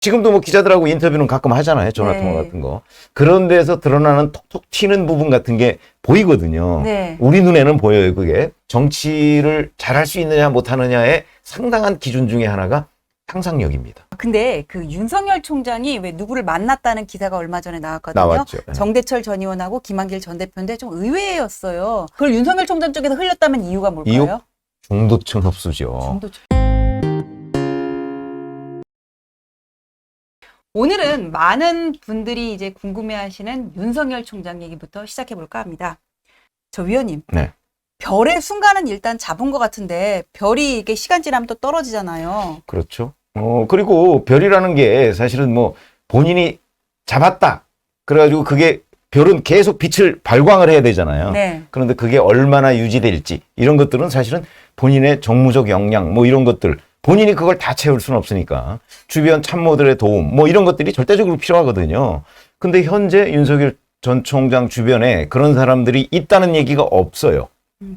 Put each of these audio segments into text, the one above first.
지금도 뭐 기자들하고 인터뷰는 가끔 하잖아요. 전화통화 네. 같은 거. 그런 데서 드러나는 톡톡 튀는 부분 같은 게 보이거든요. 네. 우리 눈에는 보여요. 그게 정치를 잘할 수 있느냐 못하느냐의 상당한 기준 중에 하나가 상상력입니다. 근데 그 윤석열 총장이 왜 누구를 만났다는 기사가 얼마 전에 나왔거든요. 나왔죠. 정대철 전 의원하고 김한길 전 대표인데 좀 의외였어요. 그걸 윤석열 총장 쪽에서 흘렸다면 이유가 뭘까요? 이유? 중도층 흡수죠. 중도층. 오늘은 많은 분들이 이제 궁금해하시는 윤석열 총장 얘기부터 시작해 볼까 합니다. 저 위원님, 네. 별의 순간은 일단 잡은 것 같은데 별이 이게 시간 지나면 또 떨어지잖아요. 그렇죠. 그리고 별이라는 게 사실은 뭐 본인이 잡았다. 그래가지고 그게 별은 계속 빛을 발광을 해야 되잖아요. 네. 그런데 그게 얼마나 유지될지 이런 것들은 사실은 본인의 정무적 역량 뭐 이런 것들 본인이 그걸 다 채울 수는 없으니까 주변 참모들의 도움 뭐 이런 것들이 절대적으로 필요하거든요. 근데 현재 윤석열 전 총장 주변에 그런 사람들이 있다는 얘기가 없어요.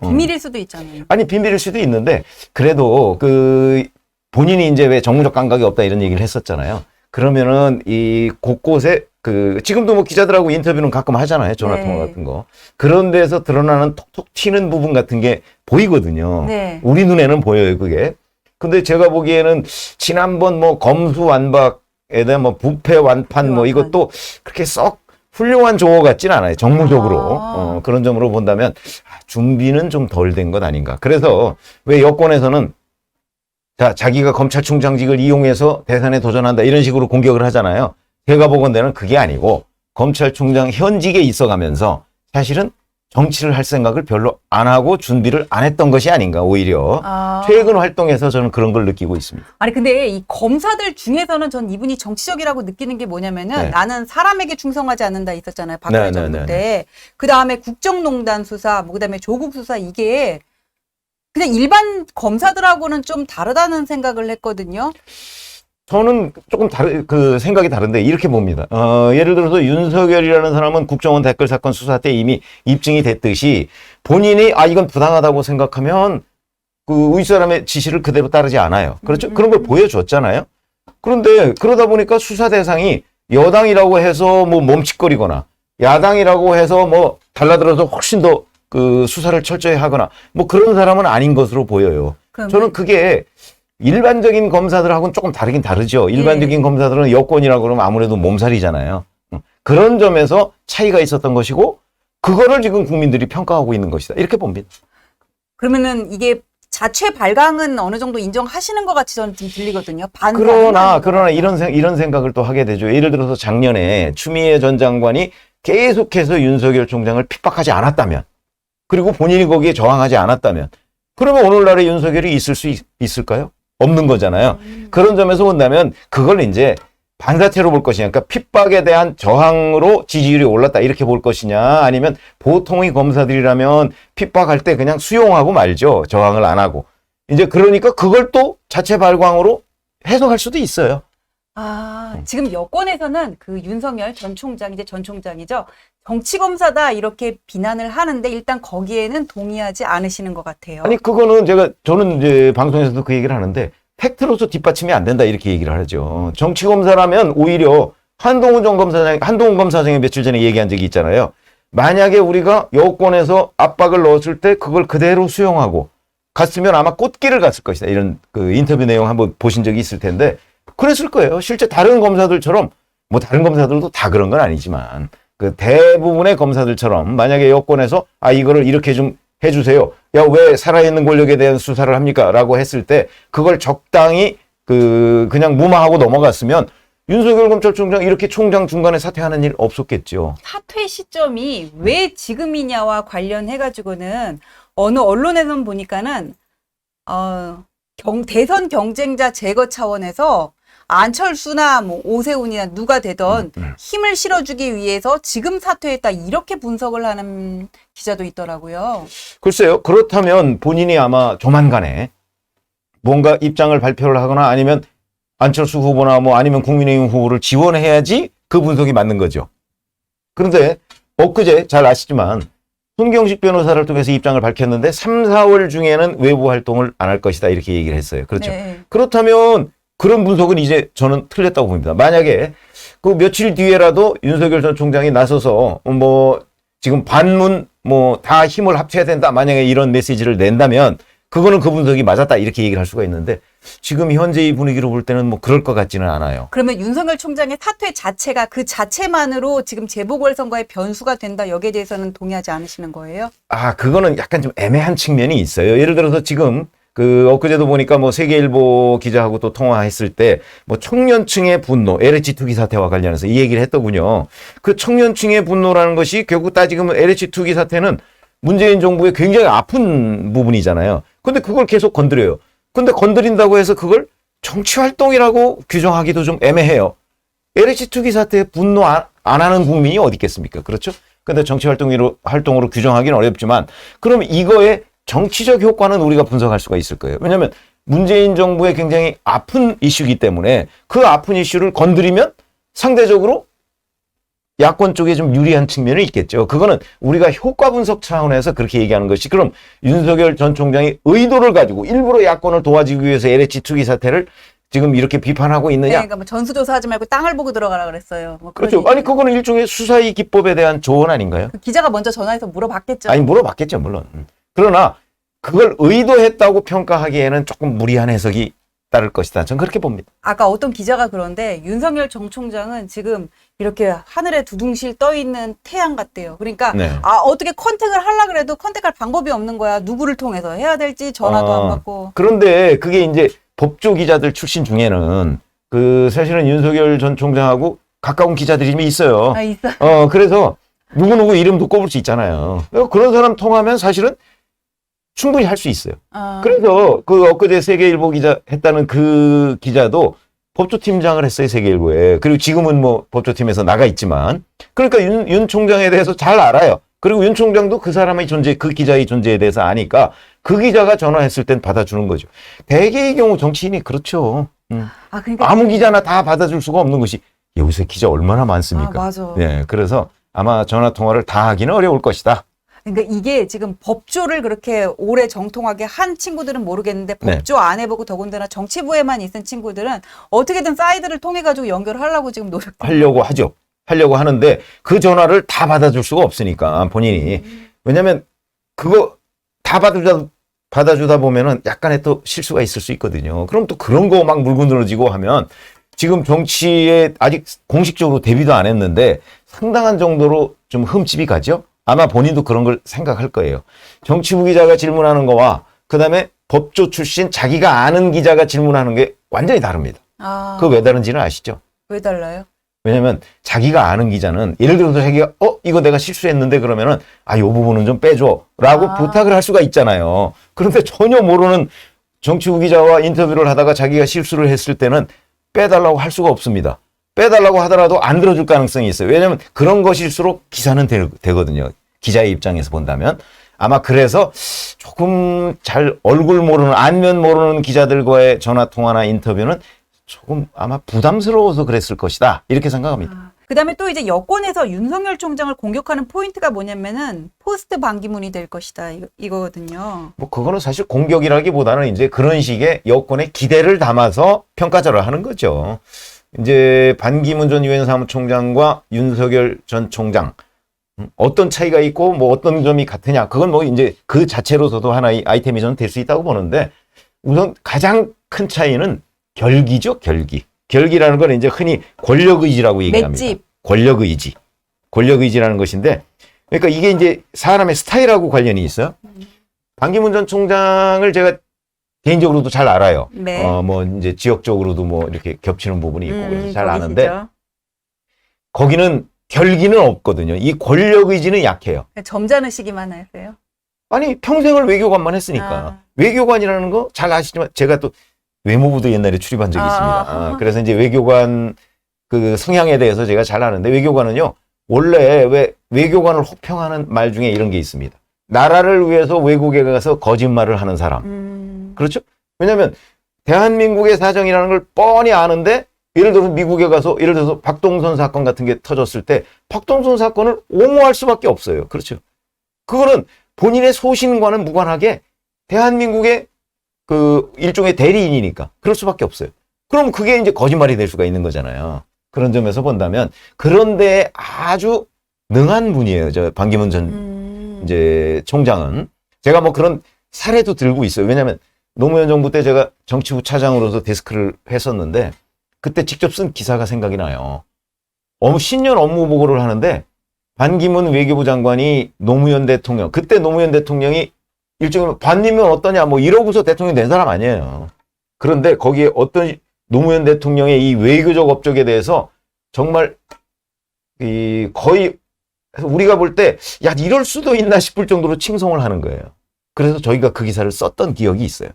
비밀일 수도 있잖아요. 아니 비밀일 수도 있는데 그래도 그 본인이 이제 왜 정무적 감각이 없다 이런 얘기를 했었잖아요. 그러면은 이 곳곳에 그 지금도 뭐 기자들하고 인터뷰는 가끔 하잖아요. 전화통화 네. 같은 거. 그런 데서 드러나는 톡톡 튀는 부분 같은 게 보이거든요. 네. 우리 눈에는 보여요, 그게. 근데 제가 보기에는 지난번 뭐 검수완박에 대한 뭐 부패완판 뭐 이것도 그렇게 썩 훌륭한 조어 같진 않아요. 정무적으로. 그런 점으로 본다면 준비는 좀 덜 된 것 아닌가. 그래서 왜 여권에서는 자기가 검찰총장직을 이용해서 대선에 도전한다 이런 식으로 공격을 하잖아요. 제가 보건대는 그게 아니고 검찰총장 현직에 있어가면서 사실은 정치를 할 생각을 별로 안 하고 준비를 안 했던 것이 아닌가 오히려 최근 활동에서 저는 그런 걸 느끼고 있습니다. 아니 근데 이 검사들 중에서는 전 이분이 정치적이라고 느끼는 게 뭐냐면은 네. 나는 사람에게 충성하지 않는다 있었잖아요. 박근혜 네, 정부 네, 때. 그 다음에 국정농단 수사, 뭐 그다음에 조국 수사 이게 그냥 일반 검사들하고는 좀 다르다는 생각을 했거든요. 저는 조금 그 생각이 다른데 이렇게 봅니다. 예를 들어서 윤석열이라는 사람은 국정원 댓글 사건 수사 때 이미 입증이 됐듯이 본인이 이건 부당하다고 생각하면 그 윗사람의 지시를 그대로 따르지 않아요. 그렇죠? 그런 걸 보여줬잖아요. 그런데 그러다 보니까 수사 대상이 여당이라고 해서 뭐 멈칫거리거나 야당이라고 해서 뭐 달라들어서 훨씬 더 그 수사를 철저히 하거나 뭐 그런 사람은 아닌 것으로 보여요. 저는 그게 일반적인 검사들하고는 조금 다르긴 다르죠. 일반적인 검사들은 여권이라고 그러면 아무래도 몸살이잖아요. 그런 점에서 차이가 있었던 것이고 그거를 지금 국민들이 평가하고 있는 것이다. 이렇게 봅니다. 그러면은 이게 자체 발광은 어느 정도 인정하시는 것 같이 저는 좀 들리거든요. 그러나 이런 생각을 또 하게 되죠. 예를 들어서 작년에 추미애 전 장관이 계속해서 윤석열 총장을 핍박하지 않았다면 그리고 본인이 거기에 저항하지 않았다면 그러면 오늘날의 윤석열이 있을 수 있을까요? 없는 거잖아요. 그런 점에서 본다면 그걸 이제 반사체로 볼 것이냐. 그러니까 핍박에 대한 저항으로 지지율이 올랐다. 이렇게 볼 것이냐. 아니면 보통의 검사들이라면 핍박할 때 그냥 수용하고 말죠. 저항을 안 하고. 이제 그러니까 그걸 또 자체 발광으로 해석할 수도 있어요. 지금 여권에서는 그 윤석열 전 총장, 이제 전 총장이죠. 정치검사다 이렇게 비난을 하는데 일단 거기에는 동의하지 않으시는 것 같아요. 아니, 그거는 저는 이제 방송에서도 그 얘기를 하는데 팩트로서 뒷받침이 안 된다 이렇게 얘기를 하죠. 정치검사라면 오히려 한동훈 검사장이 며칠 전에 얘기한 적이 있잖아요. 만약에 우리가 여권에서 압박을 넣었을 때 그걸 그대로 수용하고 갔으면 아마 꽃길을 갔을 것이다. 이런 그 인터뷰 내용 한번 보신 적이 있을 텐데 그랬을 거예요. 실제 다른 검사들처럼 뭐 다른 검사들도 다 그런 건 아니지만 그 대부분의 검사들처럼 만약에 여권에서 이거를 이렇게 좀 해주세요. 야, 왜 살아있는 권력에 대한 수사를 합니까? 라고 했을 때 그걸 적당히 그냥 무마하고 넘어갔으면 윤석열 검찰총장 이렇게 총장 중간에 사퇴하는 일 없었겠죠. 사퇴 시점이 왜 지금이냐와 관련해가지고는 어느 언론에선 보니까는 대선 경쟁자 제거 차원에서 안철수나 뭐 오세훈이나 누가 되던 힘을 실어주기 위해서 지금 사퇴했다 이렇게 분석을 하는 기자도 있더라고요. 글쎄요. 그렇다면 본인이 아마 조만간에 뭔가 입장을 발표를 하거나 아니면 안철수 후보나 뭐 아니면 국민의힘 후보를 지원해야지 그 분석이 맞는 거죠. 그런데 엊그제 잘 아시지만 손경식 변호사를 통해서 입장을 밝혔는데 3, 4월 중에는 외부 활동을 안 할 것이다 이렇게 얘기를 했어요. 그렇죠. 네. 그렇다면 그런 분석은 이제 저는 틀렸다고 봅니다. 만약에 그 며칠 뒤에라도 윤석열 전 총장이 나서서 뭐 지금 반문 뭐 다 힘을 합쳐야 된다. 만약에 이런 메시지를 낸다면 그거는 그 분석이 맞았다. 이렇게 얘기를 할 수가 있는데 지금 현재 이 분위기로 볼 때는 뭐 그럴 것 같지는 않아요. 그러면 윤석열 총장의 사퇴 자체가 그 자체만으로 지금 재보궐선거의 변수가 된다. 여기에 대해서는 동의하지 않으시는 거예요? 아, 그거는 약간 좀 애매한 측면이 있어요. 예를 들어서 지금 엊그제도 보니까 뭐 세계일보 기자하고 또 통화했을 때 뭐 청년층의 분노, LH 투기 사태와 관련해서 이 얘기를 했더군요. 그 청년층의 분노라는 것이 결국 따지면 LH 투기 사태는 문재인 정부의 굉장히 아픈 부분이잖아요. 근데 그걸 계속 건드려요. 근데 건드린다고 해서 그걸 정치활동이라고 규정하기도 좀 애매해요. LH 투기 사태에 분노 안 하는 국민이 어디 있겠습니까? 그렇죠? 근데 활동으로 규정하기는 어렵지만 그럼 이거의 정치적 효과는 우리가 분석할 수가 있을 거예요. 왜냐하면 문재인 정부의 굉장히 아픈 이슈이기 때문에 그 아픈 이슈를 건드리면 상대적으로 야권 쪽에 좀 유리한 측면이 있겠죠. 그거는 우리가 효과 분석 차원에서 그렇게 얘기하는 것이 그럼 윤석열 전 총장이 의도를 가지고 일부러 야권을 도와주기 위해서 LH 투기 사태를 지금 이렇게 비판하고 있느냐? 네, 그러니까 뭐 전수조사하지 말고 땅을 보고 들어가라 그랬어요. 뭐 그렇죠. 아니 그거는 일종의 수사의 기법에 대한 조언 아닌가요? 그 기자가 먼저 전화해서 물어봤겠죠. 아니 물어봤겠죠 물론. 그러나 그걸 의도했다고 평가하기에는 조금 무리한 해석이 따를 것이다. 저는 그렇게 봅니다. 아까 어떤 기자가 그런데 윤석열 정 총장은 지금 이렇게 하늘에 두둥실 떠 있는 태양 같대요. 그러니까 네. 어떻게 컨택을 하려고 그래도 컨택할 방법이 없는 거야. 누구를 통해서 해야 될지 전화도 안 받고. 그런데 그게 이제 법조 기자들 출신 중에는 사실은 윤석열 전 총장하고 가까운 기자들이 좀 있어요. 있어. 그래서 누구누구 이름도 꼽을 수 있잖아요. 그런 사람 통하면 사실은 충분히 할 수 있어요. 그래서 엊그제 세계일보 기자 했다는 그 기자도 법조팀장을 했어요, 세계일보에. 그리고 지금은 뭐 법조팀에서 나가 있지만. 그러니까 윤 총장에 대해서 잘 알아요. 그리고 윤 총장도 그 사람의 존재, 그 기자의 존재에 대해서 아니까 그 기자가 전화했을 땐 받아주는 거죠. 대개의 경우 정치인이 그렇죠. 그러니까 아무 기자나 다 받아줄 수가 없는 것이 요새 기자 얼마나 많습니까? 맞아. 네, 그래서 아마 전화 통화를 다 하기는 어려울 것이다. 그러니까 이게 지금 법조를 그렇게 오래 정통하게 한 친구들은 모르겠는데 네. 법조 안 해보고 더군다나 정치부에만 있은 친구들은 어떻게든 사이드를 통해 가지고 연결을 하려고 지금 하려고 하죠. 하려고 하는데 그 전화를 다 받아줄 수가 없으니까 본인이. 왜냐하면 그거 다 받아주다 보면은 약간의 또 실수가 있을 수 있거든요. 그럼 또 그런 거 막 물고 늘어지고 하면 지금 정치에 아직 공식적으로 데뷔도 안 했는데 상당한 정도로 좀 흠집이 가죠. 아마 본인도 그런 걸 생각할 거예요. 정치부 기자가 질문하는 거와 그다음에 법조 출신 자기가 아는 기자가 질문하는 게 완전히 다릅니다. 그거 왜 다른지는 아시죠? 왜 달라요? 왜냐면 자기가 아는 기자는 예를 들어서 자기가 이거 내가 실수했는데 그러면은 요 부분은 좀 빼줘라고 부탁을 할 수가 있잖아요. 그런데 전혀 모르는 정치부 기자와 인터뷰를 하다가 자기가 실수를 했을 때는 빼달라고 할 수가 없습니다. 빼달라고 하더라도 안 들어줄 가능성이 있어요. 왜냐하면 그런 것일수록 기사는 되거든요. 기자의 입장에서 본다면. 아마 그래서 조금 잘 얼굴 모르는 안면 모르는 기자들과의 전화통화나 인터뷰는 조금 아마 부담스러워서 그랬을 것이다. 이렇게 생각합니다. 그다음에 또 이제 여권에서 윤석열 총장을 공격하는 포인트가 뭐냐면은 포스트 반기문이 될 것이다. 이거거든요. 뭐 그거는 사실 공격이라기보다는 이제 그런 식의 여권의 기대를 담아서 평가절을 하는 거죠. 이제 반기문 전 유엔 사무총장과 윤석열 전 총장 어떤 차이가 있고 뭐 어떤 점이 같으냐 그건 뭐 이제 그 자체로서도 하나의 아이템이 저는 될 수 있다고 보는데 우선 가장 큰 차이는 결기죠. 결기라는 건 이제 흔히 권력 의지라고 얘기합니다. 맷집. 권력 의지라는 것인데 그러니까 이게 이제 사람의 스타일하고 관련이 있어요. 반기문 전 총장을 제가 개인적으로도 잘 알아요. 네. 뭐 이제 지역적으로도 뭐 이렇게 겹치는 부분이 있고 그래서 잘 아는데 거기시죠. 거기는 결기는 없거든요. 이 권력 의지는 약해요. 점잖으시기만 하세요. 아니 평생을 외교관만 했으니까 외교관이라는 거 잘 아시지만 제가 또 외무부도 옛날에 출입한 적이 있습니다. 그래서 이제 외교관 그 성향에 대해서 제가 잘 아는데 외교관은요 원래 왜 외교관을 혹평하는 말 중에 이런 게 있습니다. 나라를 위해서 외국에 가서 거짓말을 하는 사람. 그렇죠? 왜냐하면 대한민국의 사정이라는 걸 뻔히 아는데 예를 들어서 미국에 가서 예를 들어서 박동선 사건 같은 게 터졌을 때 박동선 사건을 옹호할 수밖에 없어요. 그렇죠? 그거는 본인의 소신과는 무관하게 대한민국의 그 일종의 대리인이니까 그럴 수밖에 없어요. 그럼 그게 이제 거짓말이 될 수가 있는 거잖아요. 그런 점에서 본다면 그런데 아주 능한 분이에요. 저 반기문 전 이제 총장은. 제가 뭐 그런 사례도 들고 있어요. 왜냐하면 노무현 정부 때 제가 정치부 차장으로서 데스크를 했었는데 그때 직접 쓴 기사가 생각이 나요. 신년 업무 보고를 하는데 반기문 외교부 장관이 노무현 대통령, 그때 노무현 대통령이 일종의 반님은 어떠냐 뭐 이러고서 대통령 된 사람 아니에요. 그런데 거기에 어떤 노무현 대통령의 이 외교적 업적에 대해서 정말 거의 우리가 볼 때 야 이럴 수도 있나 싶을 정도로 칭송을 하는 거예요. 그래서 저희가 그 기사를 썼던 기억이 있어요.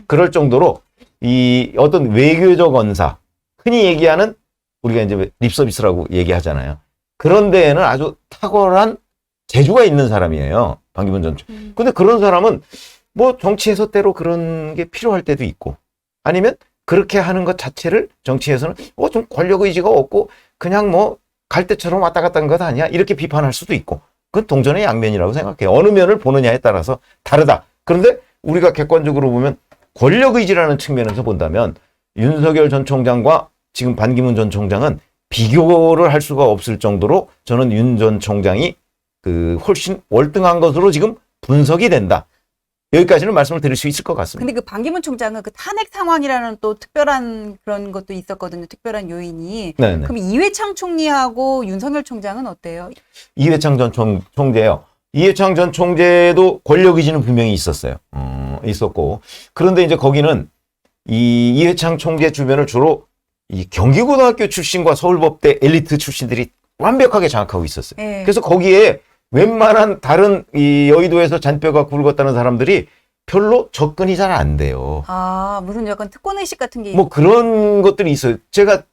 그럴 정도로 이 어떤 외교적 언사, 흔히 얘기하는 우리가 이제 립서비스라고 얘기하잖아요. 그런 데에는 아주 탁월한 재주가 있는 사람이에요. 반기문 전 총장. 근데 그런 사람은 뭐 정치에서 때로 그런 게 필요할 때도 있고 아니면 그렇게 하는 것 자체를 정치에서는 좀 권력 의지가 없고 그냥 뭐 갈 때처럼 왔다 갔다 하는 것 아니야? 이렇게 비판할 수도 있고 그건 동전의 양면이라고 생각해요. 어느 면을 보느냐에 따라서 다르다. 그런데 우리가 객관적으로 보면 권력 의지라는 측면에서 본다면 윤석열 전 총장과 지금 반기문 전 총장은 비교를 할 수가 없을 정도로 저는 윤 전 총장이 훨씬 월등한 것으로 지금 분석이 된다. 여기까지는 말씀을 드릴 수 있을 것 같습니다. 근데 그 반기문 총장은 그 탄핵 상황이라는 또 특별한 그런 것도 있었거든요. 특별한 요인이. 네네. 그럼 이회창 총리하고 윤석열 총장은 어때요? 이회창 전 총재요. 이회창 전 총재도 권력 의지는 분명히 있었어요. 있었고. 그런데 이제 거기는 이회창 총재 주변을 주로 이 경기고등학교 출신과 서울법대 엘리트 출신들이 완벽하게 장악하고 있었어요. 네. 그래서 거기에 웬만한 다른 이 여의도에서 잔뼈가 굵었다는 사람들이 별로 접근이 잘 안 돼요. 아, 무슨 약간 특권의식 같은 게. 뭐 그런 것들이 있어요. 제가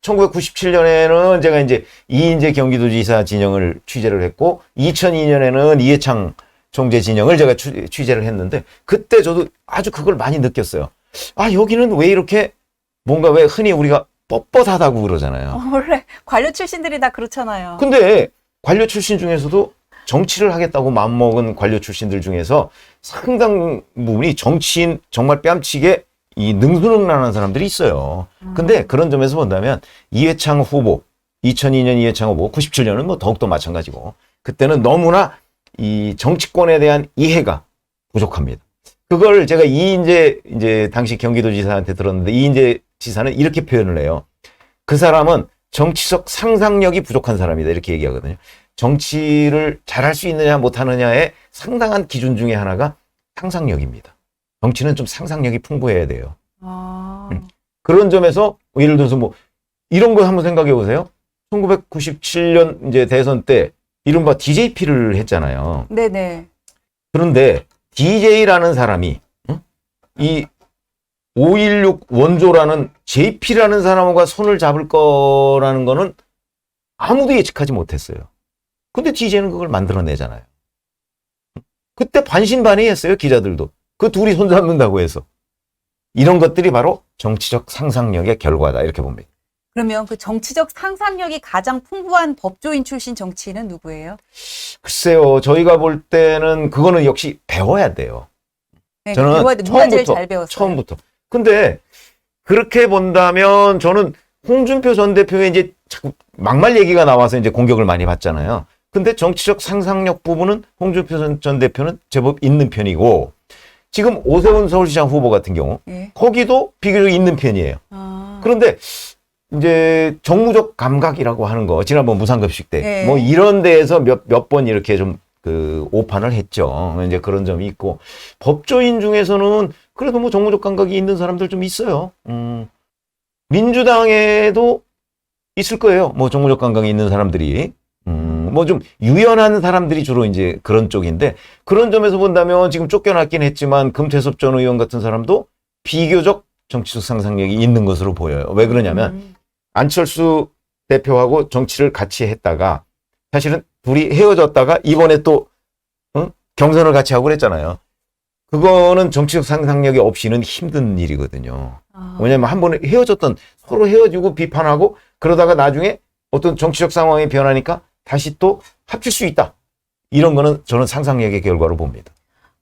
1997년에는 제가 이제 이인재 경기도지사 진영을 취재를 했고 2002년에는 이해창 총재 진영을 제가 취재를 했는데 그때 저도 아주 그걸 많이 느꼈어요. 아, 여기는 왜 이렇게 뭔가 왜 흔히 우리가 뻣뻣하다고 그러잖아요. 원래 관료 출신들이 다 그렇잖아요. 근데 관료 출신 중에서도 정치를 하겠다고 마음먹은 관료 출신들 중에서 상당 부분이 정치인 정말 뺨치게 이 능수능란한 사람들이 있어요. 근데 그런 점에서 본다면 이회창 후보, 2002년 이회창 후보, 97년은 뭐 더욱더 마찬가지고 그때는 너무나 이 정치권에 대한 이해가 부족합니다. 그걸 제가 이제 당시 경기도지사한테 들었는데 이인재 지사는 이렇게 표현을 해요. 그 사람은 정치적 상상력이 부족한 사람이다 이렇게 얘기하거든요. 정치를 잘할 수 있느냐 못하느냐의 상당한 기준 중에 하나가 상상력입니다. 정치는 좀 상상력이 풍부해야 돼요. 아. 그런 점에서 예를 들어서 뭐 이런 거 한번 생각해 보세요. 1997년 이제 대선 때 이른바 DJP를 했잖아요. 네네. 그런데 DJ라는 사람이 이 516 원조라는 JP라는 사람과 손을 잡을 거라는 거는 아무도 예측하지 못했어요. 근데 DJ는 그걸 만들어내잖아요. 그때 반신반의했어요, 기자들도. 그 둘이 손잡는다고 해서. 이런 것들이 바로 정치적 상상력의 결과다, 이렇게 봅니다. 그러면 그 정치적 상상력이 가장 풍부한 법조인 출신 정치인은 누구예요? 글쎄요, 저희가 볼 때는 그거는 역시 배워야 돼요. 네, 저는 배워야 돼. 누가 제일 잘 배웠어요? 처음부터. 근데 그렇게 본다면 저는 홍준표 전 대표의 이제 자꾸 막말 얘기가 나와서 이제 공격을 많이 받잖아요. 근데 정치적 상상력 부분은 홍준표 전 대표는 제법 있는 편이고 지금 오세훈 서울시장 후보 같은 경우 예. 거기도 비교적 있는 편이에요. 아. 그런데 이제 정무적 감각이라고 하는 거 지난번 무상급식 때 네. 뭐 이런 데에서 몇 번 이렇게 좀 오판을 했죠. 이제 그런 점이 있고 법조인 중에서는 그래도 뭐 정무적 감각이 있는 사람들 좀 있어요. 민주당에도 있을 거예요. 뭐 정무적 감각이 있는 사람들이 뭐 좀 유연한 사람들이 주로 이제 그런 쪽인데 그런 점에서 본다면 지금 쫓겨났긴 했지만 금태섭 전 의원 같은 사람도 비교적 정치적 상상력이 있는 것으로 보여요. 왜 그러냐면 안철수 대표하고 정치를 같이 했다가 사실은 둘이 헤어졌다가 이번에 또 경선을 같이 하고 그랬잖아요. 그거는 정치적 상상력이 없이는 힘든 일이거든요. 아. 왜냐하면 한 번에 서로 헤어지고 비판하고 그러다가 나중에 어떤 정치적 상황이 변하니까 다시 또 합칠 수 있다. 이런 거는 저는 상상력의 결과로 봅니다.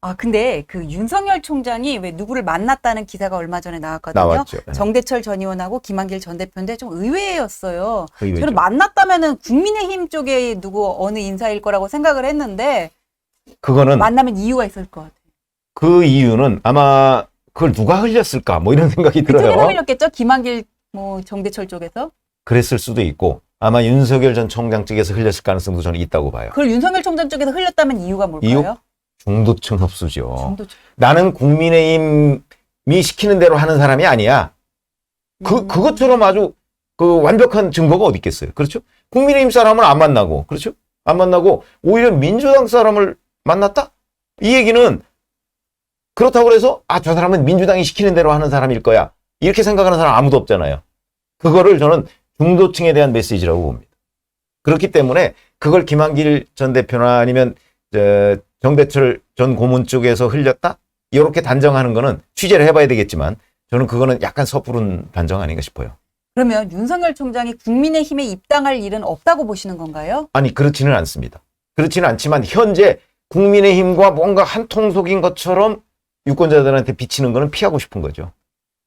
아, 근데 그 윤석열 총장이 왜 누구를 만났다는 기사가 얼마 전에 나왔거든요. 나왔죠. 정대철 전 의원하고 김한길 전 대표인데 좀 의외였어요. 의외죠. 저는 만났다면은 국민의힘 쪽에 누구 어느 인사일 거라고 생각을 했는데 그거는 만나면 이유가 있을 것 같아요. 그 이유는 아마 그걸 누가 흘렸을까 뭐 이런 생각이 그쪽에서 들어요. 흘렸겠죠? 김한길 뭐 정대철 쪽에서. 그랬을 수도 있고 아마 윤석열 전 총장 쪽에서 흘렸을 가능성도 저는 있다고 봐요. 그걸 윤석열 총장 쪽에서 흘렸다면 이유가 뭘까요? 이유? 중도층 흡수죠. 중도층. 나는 국민의힘이 시키는 대로 하는 사람이 아니야. 그것처럼 아주 그 완벽한 증거가 어디 있겠어요. 그렇죠? 국민의힘 사람은 안 만나고, 그렇죠? 안 만나고, 오히려 민주당 사람을 만났다? 이 얘기는 그렇다고 해서, 아, 저 사람은 민주당이 시키는 대로 하는 사람일 거야. 이렇게 생각하는 사람 아무도 없잖아요. 그거를 저는 중도층에 대한 메시지라고 봅니다. 그렇기 때문에 그걸 김한길 전 대표나 아니면 정대철 전 고문 쪽에서 흘렸다? 이렇게 단정하는 거는 취재를 해봐야 되겠지만 저는 그거는 약간 섣부른 단정 아닌가 싶어요. 그러면 윤석열 총장이 국민의힘에 입당할 일은 없다고 보시는 건가요? 아니, 그렇지는 않습니다. 그렇지는 않지만 현재 국민의힘과 뭔가 한 통속인 것처럼 유권자들한테 비치는 거는 피하고 싶은 거죠.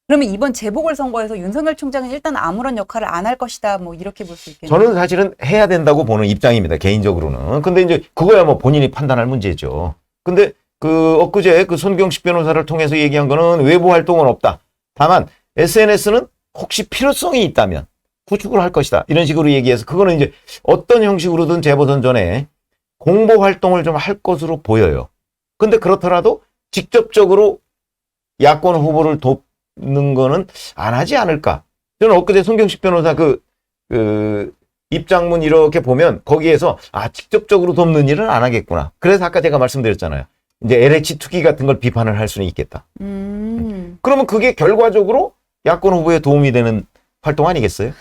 그러면 이번 재보궐선거에서 윤석열 총장은 일단 아무런 역할을 안 할 것이다. 뭐 이렇게 볼 수 있겠네요. 저는 사실은 해야 된다고 보는 입장입니다. 개인적으로는. 근데 이제 그거야 뭐 본인이 판단할 문제죠. 근데 그 엊그제 그 손경식 변호사를 통해서 얘기한 거는 외부 활동은 없다. 다만 SNS는 혹시 필요성이 있다면 구축을 할 것이다. 이런 식으로 얘기해서 그거는 이제 어떤 형식으로든 재보선 전에 공보 활동을 좀 할 것으로 보여요. 근데 그렇더라도 직접적으로 야권 후보를 돕는 거는 안 하지 않을까. 저는 엊그제 손경식 변호사 그 입장문 이렇게 보면 거기에서 아, 직접적으로 돕는 일은 안 하겠구나. 그래서 아까 제가 말씀드렸잖아요. 이제 LH 투기 같은 걸 비판을 할 수는 있겠다. 그러면 그게 결과적으로 야권 후보에 도움이 되는 활동 아니겠어요?